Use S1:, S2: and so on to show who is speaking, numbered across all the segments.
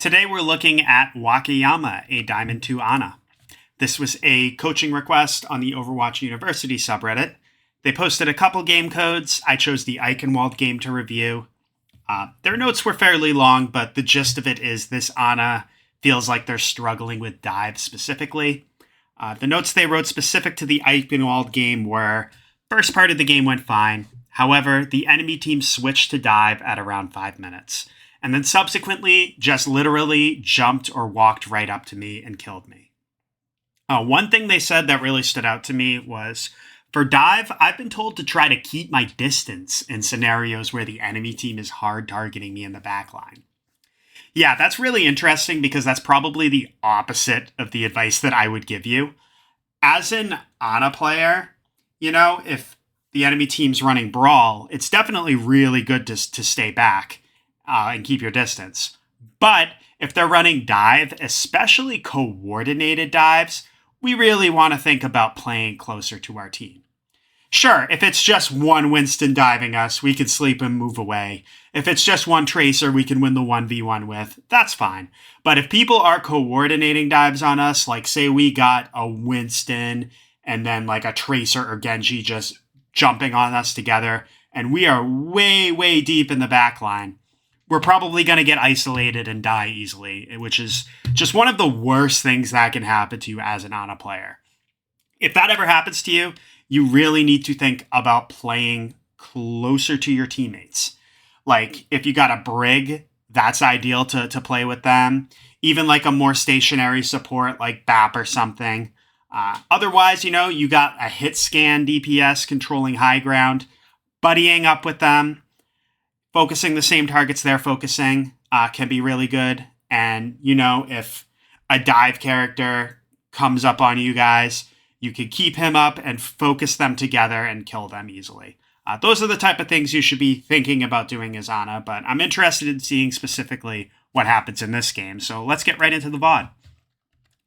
S1: Today we're looking at Wakayama, a Diamond 2 Ana. This was a coaching request on the Overwatch University subreddit. They posted a couple game codes. I chose the Eichenwalde game to review. Their notes were fairly long, but the gist of it is this Ana feels like they're struggling with dive specifically. The notes they wrote specific to the Eichenwalde game were, first part of the game went fine. However, the enemy team switched to dive at around 5 minutes. And then subsequently just literally jumped or walked right up to me and killed me. One thing they said that really stood out to me was, for dive, I've been told to try to keep my distance in scenarios where the enemy team is hard targeting me in the backline. Yeah, that's really interesting because that's probably the opposite of the advice that I would give you. As an Ana player, if the enemy team's running Brawl, it's definitely really good to stay back. And keep your distance. But if they're running dive, especially coordinated dives, we really want to think about playing closer to our team. Sure, if it's just one Winston diving us, we can sleep and move away. If it's just one Tracer we can win the 1v1 with, that's fine. But if people are coordinating dives on us, like say we got a Winston and then like a Tracer or Genji just jumping on us together, and we are way, way deep in the back line, we're probably going to get isolated and die easily, which is just one of the worst things that can happen to you as an Ana player. If that ever happens to you, you really need to think about playing closer to your teammates. Like, if you got a Brig, that's ideal to play with them. Even like a more stationary support like BAP or something. Otherwise, you got a hit scan DPS controlling high ground, buddying up with them. Focusing the same targets they're focusing can be really good. And, if a dive character comes up on you guys, you can keep him up and focus them together and kill them easily. Those are the type of things you should be thinking about doing as Ana, but I'm interested in seeing specifically what happens in this game. So let's get right into the VOD.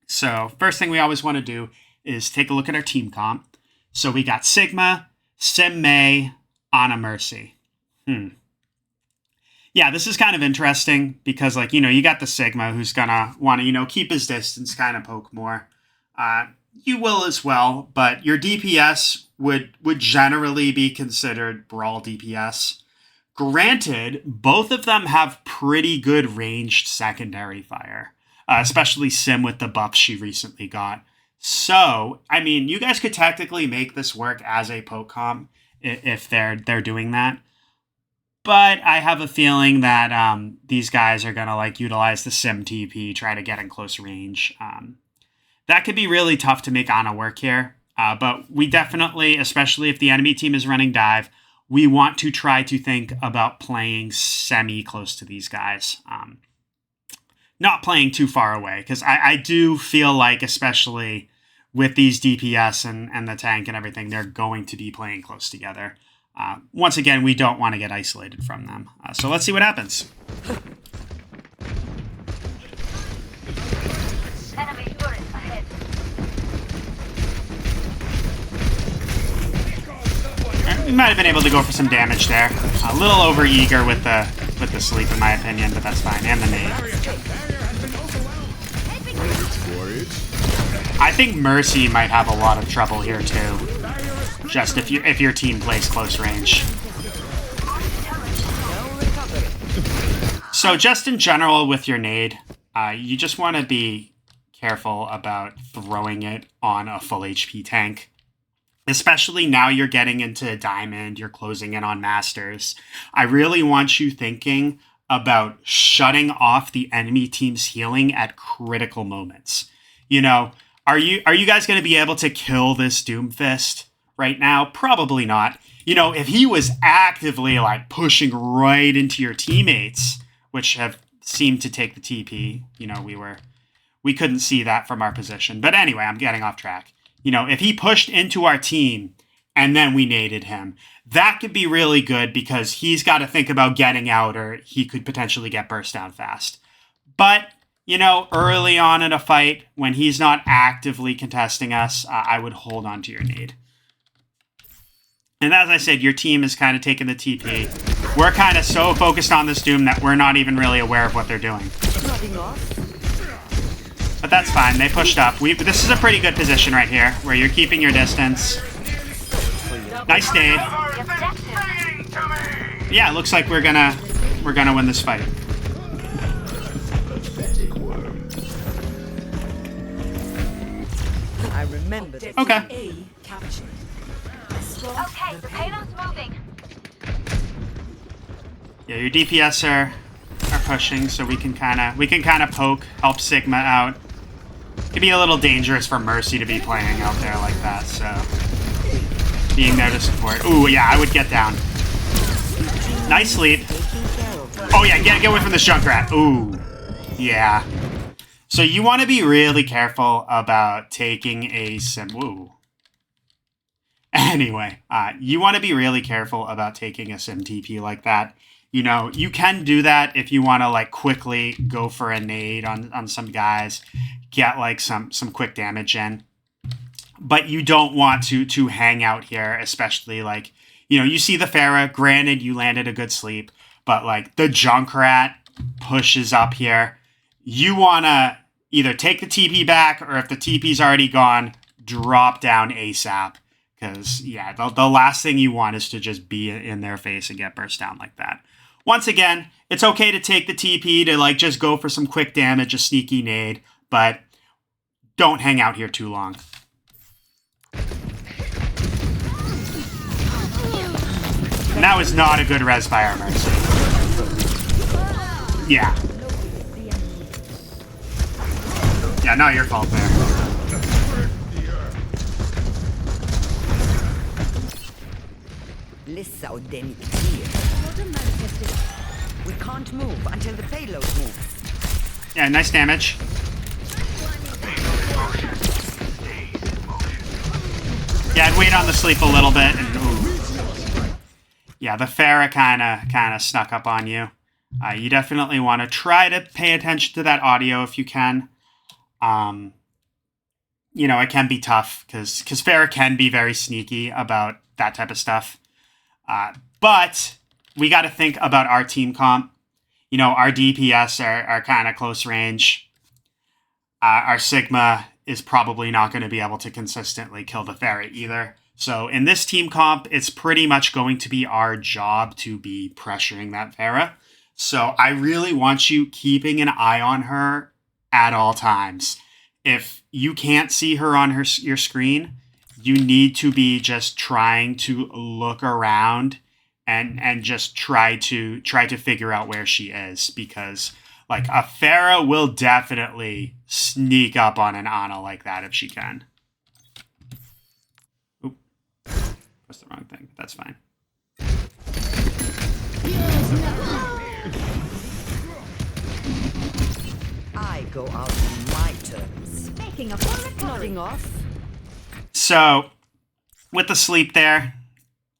S1: So first thing we always want to do is take a look at our team comp. So we got Sigma, Sim Mei, Ana Mercy. Yeah, this is kind of interesting because, you got the Sigma who's going to want to, keep his distance, kind of poke more. You will as well, but your DPS would generally be considered Brawl DPS. Granted, both of them have pretty good ranged secondary fire, especially Sim with the buff she recently got. So, you guys could technically make this work as a poke comp if they're doing that. But I have a feeling that these guys are going to utilize the Sim TP, try to get in close range. That could be really tough to make Ana work here. But we definitely, especially if the enemy team is running dive, we want to try to think about playing semi-close to these guys. Not playing too far away, because I do feel like, especially with these DPS and the tank and everything, they're going to be playing close together. Once again, we don't want to get isolated from them. So let's see what happens.
S2: Enemy turret ahead.
S1: We might have been able to go for some damage there. A little over eager with the sleep, in my opinion, but that's fine. And the nade. I think Mercy might have a lot of trouble here too. Just if your team plays close range. So just in general with your nade, you just want to be careful about throwing it on a full HP tank. Especially now you're getting into Diamond, you're closing in on Masters. I really want you thinking about shutting off the enemy team's healing at critical moments. Are you guys going to be able to kill this Doomfist right now? Probably not. If he was actively pushing right into your teammates, which have seemed to take the TP, we couldn't see that from our position. But anyway, I'm getting off track. If he pushed into our team and then we naded him, that could be really good because he's got to think about getting out or he could potentially get burst down fast. But, early on in a fight, when he's not actively contesting us, I would hold on to your nade. And as I said, your team is kind of taking the TP. We're kind of so focused on this Doom that we're not even really aware of what they're doing. But that's fine. They pushed up. This is a pretty good position right here, where you're keeping your distance. Nice nade. Yeah, it looks like we're gonna win this fight.
S3: I remember this.
S1: Okay.
S2: Okay, the payload's moving.
S1: Yeah, your DPS are pushing, so we can kind of poke, help Sigma out. It'd be a little dangerous for Mercy to be playing out there like that, so being there to support. Ooh, yeah, I would get down. Nice sleep. Oh yeah, get away from this Junkrat. Ooh, yeah. So you want to be really careful about taking a sim. Woo. Anyway, you want to be really careful about taking a sim TP like that. You know, you can do that if you want to like quickly go for a nade on some guys, get like some quick damage in. But you don't want to hang out here, especially like, you know, you see the Pharah, granted you landed a good sleep, but like the Junkrat pushes up here. You want to either take the TP back, or if the TP's already gone, drop down ASAP. Because, yeah, the last thing you want is to just be in their face and get burst down like that. Once again, it's okay to take the TP to, like, just go for some quick damage, a sneaky nade, but don't hang out here too long. And that was not a good res by our Mercy. Yeah. Yeah, not your fault there.
S3: We can't move until the payload moves.
S1: Yeah, nice damage. Yeah, I'd wait on the sleep a little bit. And, ooh. Yeah, the Pharah kind of snuck up on you. You definitely want to try to pay attention to that audio if you can. You know, it can be tough because Pharah can be very sneaky about that type of stuff. But we got to think about our team comp. You know, our DPS are kind of close range. Our Sigma is probably not going to be able to consistently kill the Pharah either. So in this team comp, it's pretty much going to be our job to be pressuring that Pharah. So I really want you keeping an eye on her at all times. If you can't see her on your screen, you need to be just trying to look around and just try to figure out where she is, because like a Pharah will definitely sneak up on an Ana like that if she can. Oop. That's the wrong thing. That's fine.
S3: I go out on my terms.
S2: Making a full recovery.
S3: Nodding off.
S1: So with the sleep there,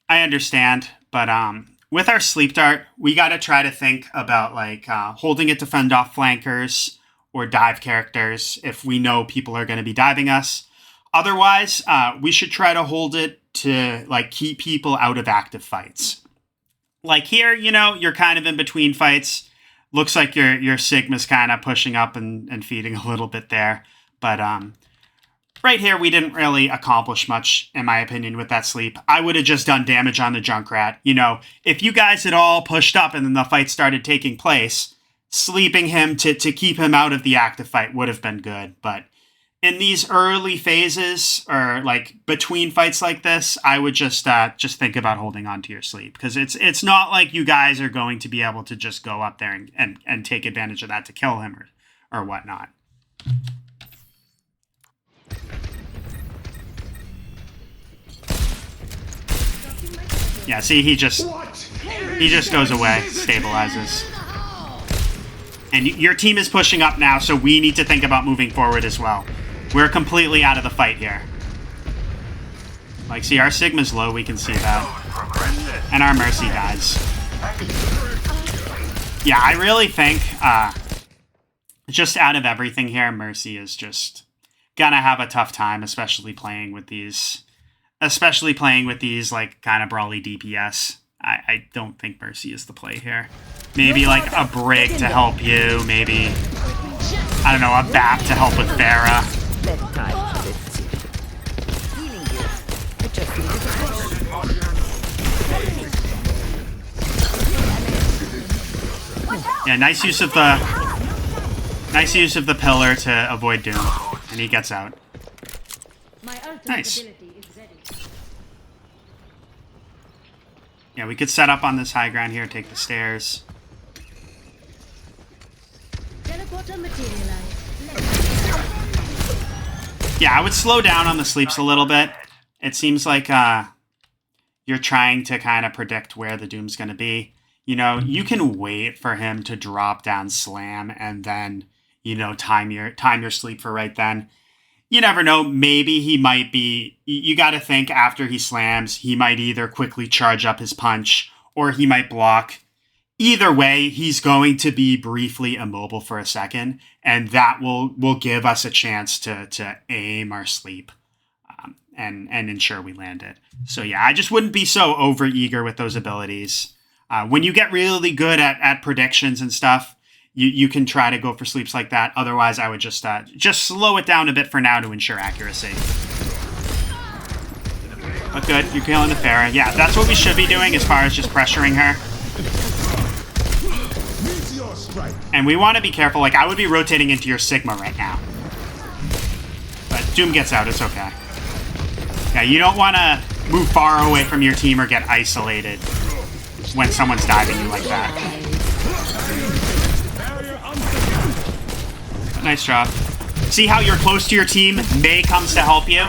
S1: I understand, but with our sleep dart, we got to try to think about like holding it to fend off flankers or dive characters if we know people are going to be diving us. Otherwise, we should try to hold it to like keep people out of active fights. Like here, you know, you're kind of in between fights. Looks like your Sigma's kind of pushing up and feeding a little bit there. But right here, we didn't really accomplish much, in my opinion, with that sleep. I would have just done damage on the Junkrat. You know, if you guys had all pushed up and then the fight started taking place, sleeping him to keep him out of the active fight would have been good. But in these early phases, or like between fights like this, I would just think about holding on to your sleep, because it's not like you guys are going to be able to just go up there and take advantage of that to kill him or whatnot. Yeah, see, he just goes away, stabilizes. And your team is pushing up now, so we need to think about moving forward as well. We're completely out of the fight here. Like, see, our Sigma's low, we can see that. And our Mercy dies. Yeah, I really think, just out of everything here, Mercy is just gonna have a tough time, especially playing with these, like, kind of brawly DPS. I don't think Mercy is the play here. Maybe like a Brig to help you. Maybe, I don't know, a BAP to help with Pharah.
S3: Bedtime. Healing you. I just needed a push.
S1: Yeah, nice use of the pillar to avoid Doom, and he gets out.
S4: My ultimate
S1: Nice.
S4: ability is ready.
S1: Yeah, we could set up on this high ground here, take the stairs.
S4: Teleporter materialize.
S1: Yeah, I would slow down on the sleeps a little bit. It seems like you're trying to kind of predict where the Doom's going to be. You know, you can wait for him to drop down slam and then, you know, time your sleep for right then. You never know. Maybe he might be... You got to think after he slams, he might either quickly charge up his punch or he might block. Either way, he's going to be briefly immobile for a second, and that will give us a chance to aim our sleep and ensure we land it. So yeah, I just wouldn't be so over-eager with those abilities. When you get really good at predictions and stuff, you can try to go for sleeps like that. Otherwise, I would just slow it down a bit for now to ensure accuracy. But good, you're killing the Pharah. Yeah, that's what we should be doing as far as just pressuring her. And we want to be careful. Like, I would be rotating into your Sigma right now. But Doom gets out, it's okay. Yeah, you don't want to move far away from your team or get isolated when someone's diving you like that. Nice job. See how you're close to your team? Mei comes to help you?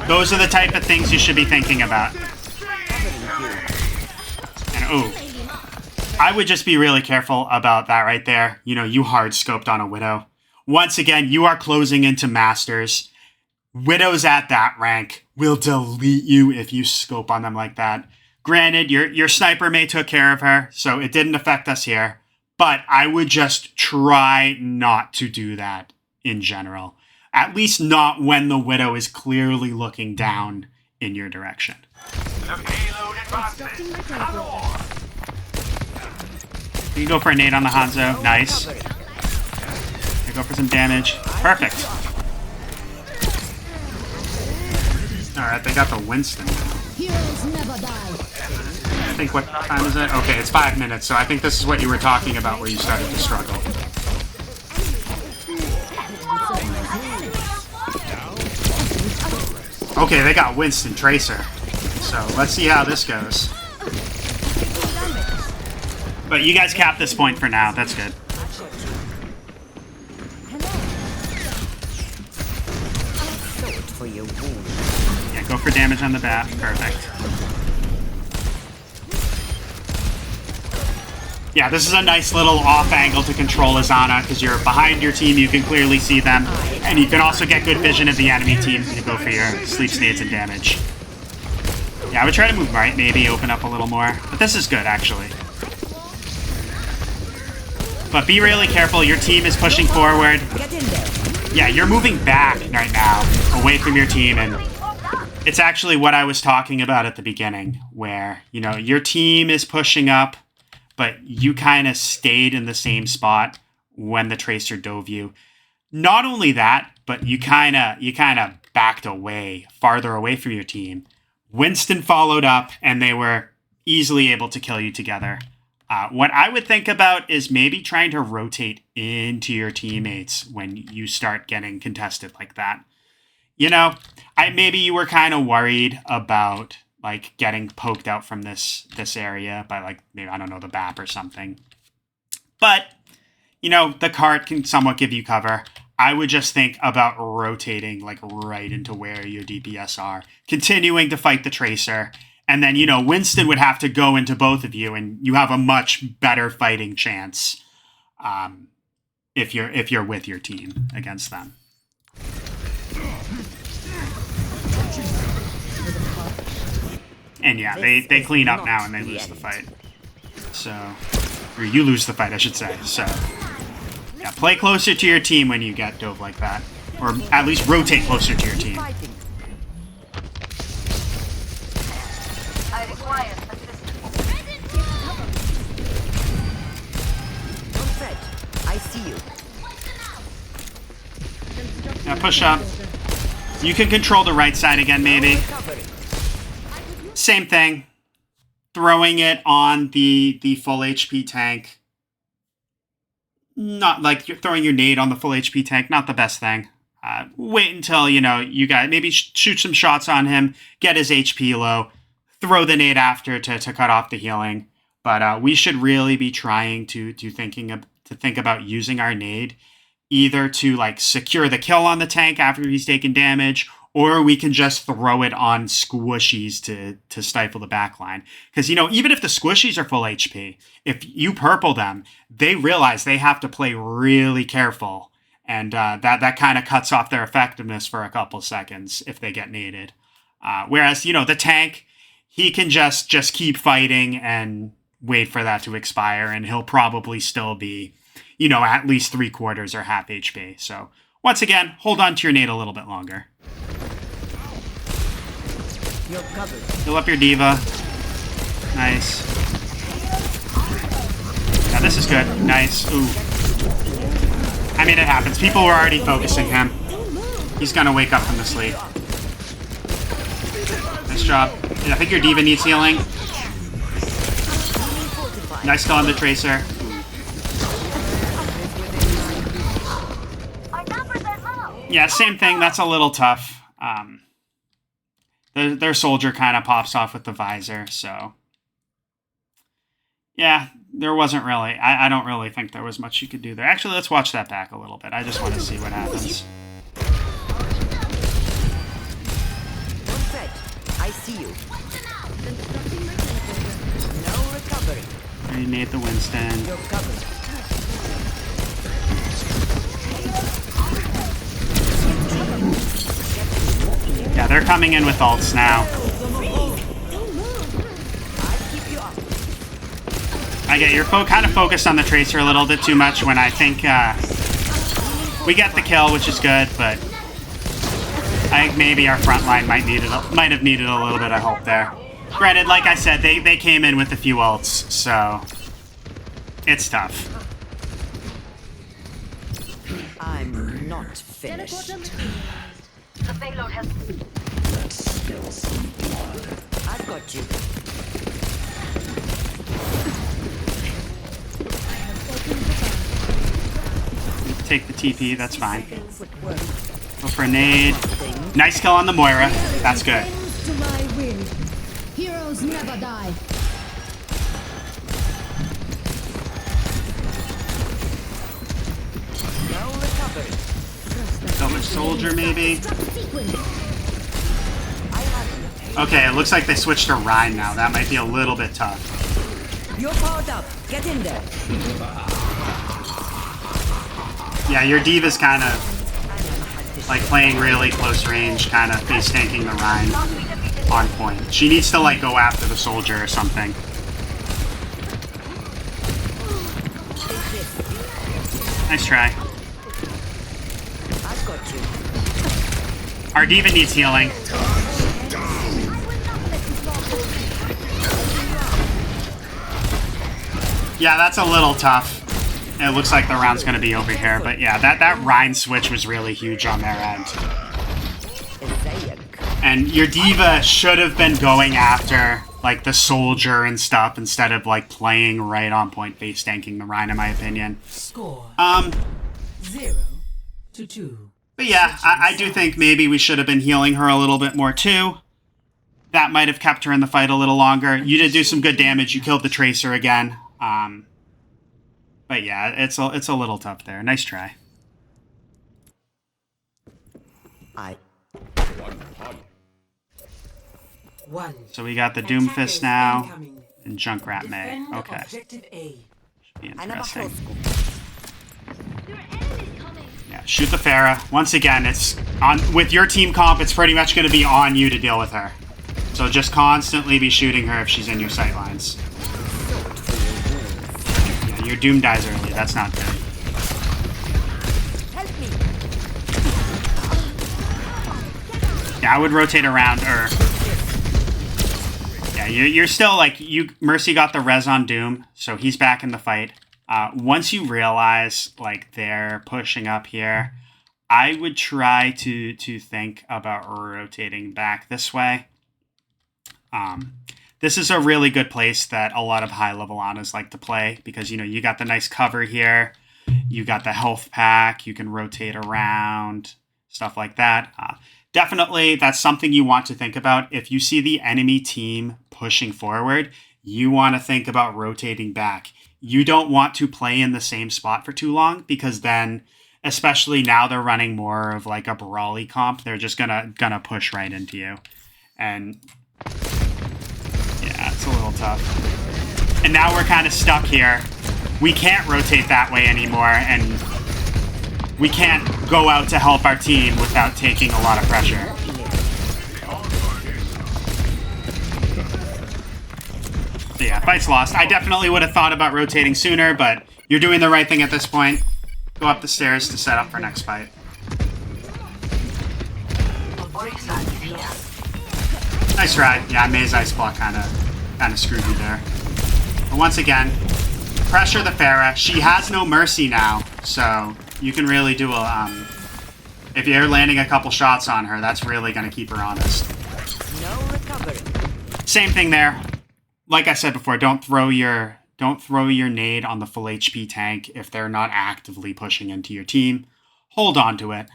S1: Those are the type of things you should be thinking about. And ooh. I would just be really careful about that right there. You know, you hard scoped on a Widow. Once again, you are closing into Masters. Widows at that rank will delete you if you scope on them like that. Granted, your sniper Mei took care of her, so it didn't affect us here. But I would just try not to do that in general. At least not when the Widow is clearly looking down in your direction. You go for a nade on the Hanzo. Nice. You go for some damage. Perfect. Alright, they got the Winston.
S4: Heroes never die.
S1: I think, what time is it? Okay, it's 5 minutes, so I think this is what you were talking about where you started to struggle. Okay, they got Winston Tracer. So, let's see how this goes. But you guys cap this point for now. That's good. Yeah, go for damage on the bat. Perfect. Yeah, this is a nice little off angle to control Azana because you're behind your team. You can clearly see them. And you can also get good vision of the enemy team to go for your sleep nades and damage. Yeah, I would try to move right, maybe open up a little more. But this is good, actually. But be really careful. Your team is pushing forward. Yeah, you're moving back right now, away from your team, and it's actually what I was talking about at the beginning, where, you know, your team is pushing up, but you kind of stayed in the same spot when the Tracer dove you. Not only that, but you kind of backed away, farther away from your team. Winston followed up, and they were easily able to kill you together. What I would think about is maybe trying to rotate into your teammates when you start getting contested like that. You know, maybe you were kind of worried about like getting poked out from this area by like maybe, I don't know, the BAP or something. But you know, the cart can somewhat give you cover. I would just think about rotating like right into where your DPS are, continuing to fight the Tracer. And then, you know, Winston would have to go into both of you, and you have a much better fighting chance if you're with your team against them. And yeah, they clean up now and they lose the fight. So, or you lose the fight, I should say. So, yeah, play closer to your team when you get dove like that, or at least rotate closer to your team. Yeah, push up. You can control the right side again, maybe.
S3: Recovery.
S1: Same thing. Throwing it on the full HP tank. Not like you're throwing your nade on the full HP tank. Not the best thing. Wait until, you got maybe shoot some shots on him, get his HP low, throw the nade after to cut off the healing. But we should really be trying to think about using our nade either to like secure the kill on the tank after he's taken damage, or we can just throw it on squishies to stifle the backline. Because, even if the squishies are full HP, if you purple them, they realize they have to play really careful. And that kind of cuts off their effectiveness for a couple seconds if they get naded. Whereas, the tank, he can just keep fighting and wait for that to expire, and he'll probably still be, at least 3/4 or half HP. So, once again, hold on to your nade a little bit longer.
S3: You're covered.
S1: Fill up your diva. Nice. Yeah, this is good. Nice. Ooh. I mean, it happens. People were already focusing him. He's gonna wake up from the sleep. Nice job. Yeah, I think your diva needs healing. Nice kill on the tracer.
S2: Our numbers are low.
S1: Yeah, same thing. That's a little tough. Their soldier kind of pops off with the visor, so... Yeah, there wasn't really... I don't really think there was much you could do there. Actually, let's watch that back a little bit. I just want to see what happens.
S3: One set. I see you. No recovery.
S1: You need the Winston.
S3: You're covered.
S1: Yeah, they're coming in with ults now. I get you're kind of focused on the tracer a little bit too much when I think we get the kill, which is good, but I think maybe our front line might have needed a little bit of help there. Granted, like I said, they came in with a few ults, so it's tough.
S3: I'm not finished.
S4: Teleporter materialized.
S2: The payload has...
S3: I've got you.
S1: Take the TP, that's fine. Go for a nade. Nice kill on the Moira. That's good.
S4: Bends to my will. Heroes never die.
S3: No recovery.
S1: Village soldier, maybe.
S4: Sequence.
S1: Okay, it looks like they switched to Rhine now. That might be a little bit tough.
S3: You're powered up. Get in there.
S1: Yeah, your Diva's kind of like playing really close range, kind of face tanking the Rhine on point. She needs to like go after the soldier or something. Nice try.
S3: I've got you.
S1: Our Diva needs healing. Yeah, that's a little tough. It looks like the round's going to be over here, but yeah, that Rhine switch was really huge on their end. And your Diva should have been going after like the soldier and stuff instead of like playing right on point face tanking the Rhine, in my opinion.
S5: Score 0-2.
S1: But yeah, I do think maybe we should have been healing her a little bit more too. That might have kept her in the fight a little longer. You did do some good damage. You killed the Tracer again. But yeah, it's a little tough there. Nice try. So we got the Doomfist now and Junkrat May. Okay. Should be interesting. Yeah, shoot the Pharah. Once again, it's on with your team comp, it's pretty much going to be on you to deal with her. So just constantly be shooting her if she's in your sightlines. Yeah, your Doom dies early. That's not good. Yeah, I would rotate around, or... Yeah, you're still, like, Mercy got the res on Doom, so he's back in the fight. Once you realize, like, they're pushing up here, I would try to think about rotating back this way. This is a really good place that a lot of high-level Anas like to play because, you know, you got the nice cover here. You got the health pack. You can rotate around, stuff like that. Definitely, that's something you want to think about. If you see the enemy team pushing forward, you want to think about rotating back. You don't want to play in the same spot for too long because then, especially now they're running more of like a brawly comp, they're just gonna push right into you. And yeah, it's a little tough. And now we're kind of stuck here. We can't rotate that way anymore, and we can't go out to help our team without taking a lot of pressure. So yeah, fight's lost. I definitely would have thought about rotating sooner, but you're doing the right thing at this point. Go up the stairs to set up for next fight. Nice try. Yeah, May's Ice Block kind of screwed you there. But once again, pressure the Pharah. She has no mercy now, so you can really do a... if you're landing a couple shots on her, that's really going to keep her honest.
S3: No recovery.
S1: Same thing there. Like I said before, don't throw your nade on the full HP tank if they're not actively pushing into your team. Hold on to it.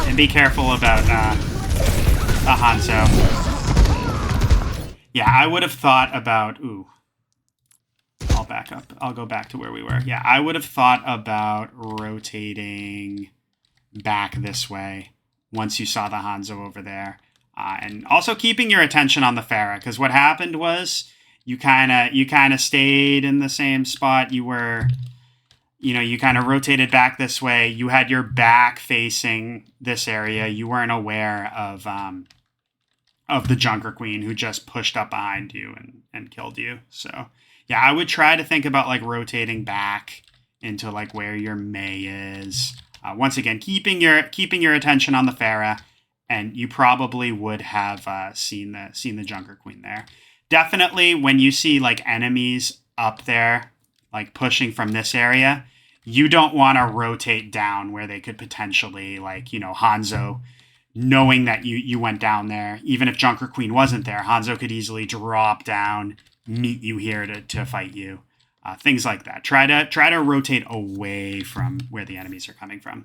S1: And be careful about the Hanzo. Yeah, I would have thought about... Ooh. I'll back up. I'll go back to where we were. Yeah, I would have thought about rotating back this way once you saw the Hanzo over there. And also keeping your attention on the Pharah, because what happened was you kind of stayed in the same spot. You were, you kind of rotated back this way. You had your back facing this area. You weren't aware of the Junker Queen who just pushed up behind you and killed you. So yeah, I would try to think about like rotating back into like where your Mei is. Once again, keeping your attention on the Pharah. And you probably would have seen the Junker Queen there. Definitely, when you see like enemies up there, like pushing from this area, you don't want to rotate down where they could potentially, like, Hanzo, knowing that you went down there. Even if Junker Queen wasn't there, Hanzo could easily drop down, meet you here to fight you. Things like that. Try to rotate away from where the enemies are coming from.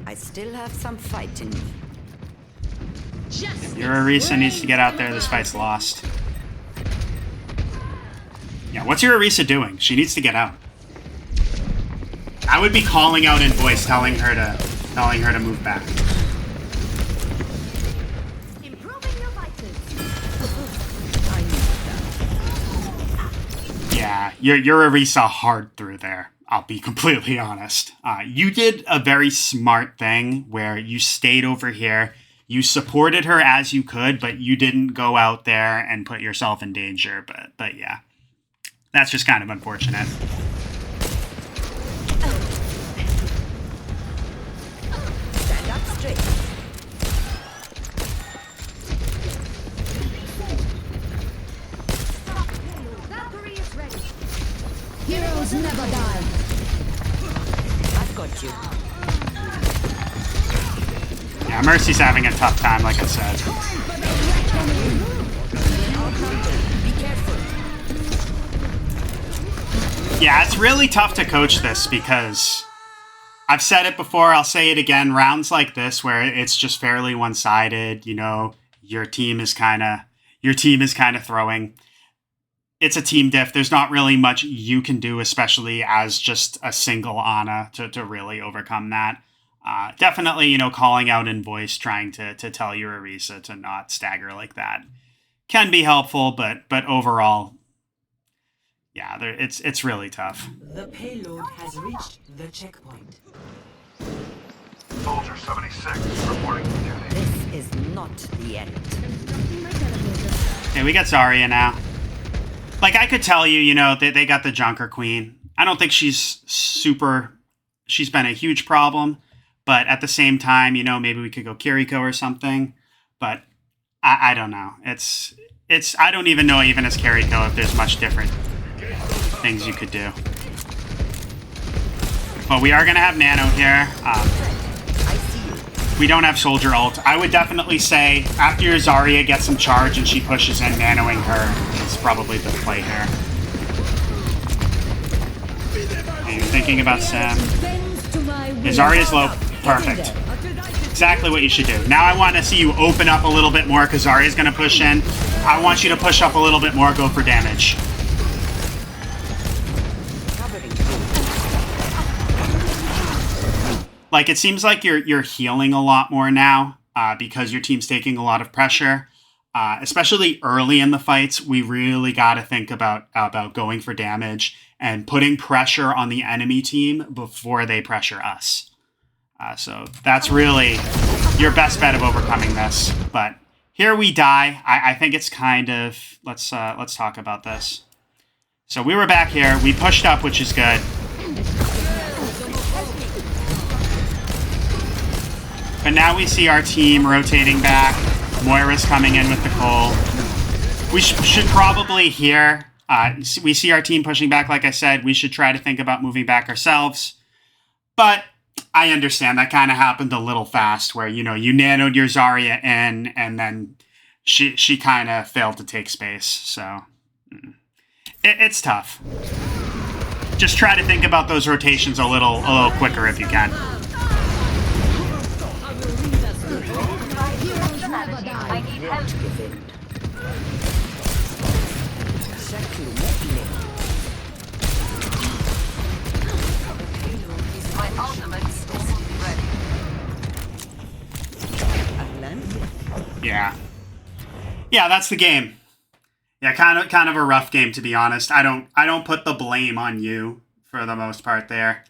S3: I still have some fight in me.
S1: Your Orisa needs to get out there. This fight's lost. Yeah, what's your Orisa doing? She needs to get out. I would be calling out in voice, telling her to move back.
S4: Improving your vitals.
S1: Yeah, your Orisa hard through there. I'll be completely honest. You did a very smart thing where you stayed over here. You supported her as you could, but you didn't go out there and put yourself in danger. But yeah, that's just kind of unfortunate.
S3: Stand up straight.
S4: Valkyrie is ready. Heroes never die.
S3: I've got you.
S1: Yeah, Mercy's having a tough time, like I said.
S3: Be careful.
S1: Yeah, it's really tough to coach this because I've said it before, I'll say it again. Rounds like this where it's just fairly one-sided, your team is kind of throwing. It's a team diff. There's not really much you can do, especially as just a single Ana to really overcome that. Definitely, calling out in voice, trying to tell your Orisa to not stagger like that can be helpful, but overall, yeah, it's really tough.
S5: The payload has reached the checkpoint.
S6: Soldier 76 reporting for duty.
S3: This is not the end.
S1: Okay, we got Zarya now. Like, I could tell you, they got the Junker Queen. I don't think she's been a huge problem, but at the same time, maybe we could go Kiriko or something, but I don't know. I don't even know, even as Kiriko, if there's much different. things you could do. But we are going to have Nano here. We don't have Soldier ult. I would definitely say after your Zarya gets some charge and she pushes in, nanoing her is probably the play here. Okay, you're thinking about Sam. Your Zarya's low. Perfect. Exactly what you should do. Now I want to see you open up a little bit more because Zarya's going to push in. I want you to push up a little bit more, go for damage. Like, it seems like you're healing a lot more now because your team's taking a lot of pressure. Especially early in the fights, we really got to think about going for damage and putting pressure on the enemy team before they pressure us. So that's really your best bet of overcoming this. But here we die. I think it's kind of... Let's talk about this. So we were back here. We pushed up, which is good. But now we see our team rotating back. Moira's coming in with the Cole. We should probably here... we see our team pushing back, like I said. We should try to think about moving back ourselves. But I understand that kind of happened a little fast where, you nanoed your Zarya in and then she kind of failed to take space. So it's tough. Just try to think about those rotations a little quicker if you can.
S2: I need help. My ultimate is ready.
S1: Yeah, that's the game. Yeah, kind of a rough game, to be honest. I don't put the blame on you for the most part there.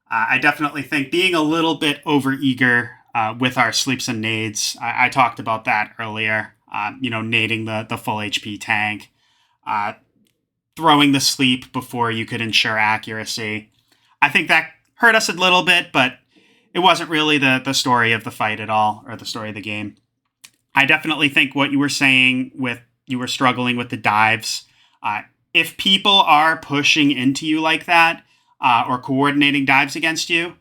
S1: I definitely think being a little bit overeager with our sleeps and nades. I talked about that earlier. Nading the full HP tank, throwing the sleep before you could ensure accuracy. I think that hurt us a little bit, but it wasn't really the story of the fight at all, or the story of the game. I definitely think what you were saying with you were struggling with the dives. If people are pushing into you like that, or coordinating dives against you,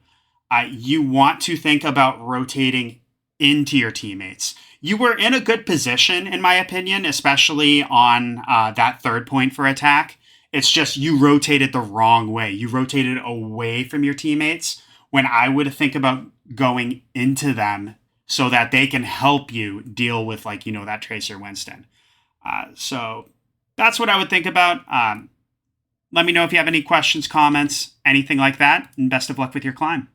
S1: you want to think about rotating into your teammates. You were in a good position, in my opinion, especially on that third point for attack. It's just you rotated the wrong way. You rotated away from your teammates when I would think about going into them so that they can help you deal with, that Tracer Winston. So that's what I would think about. Let me know if you have any questions, comments, anything like that, and best of luck with your climb.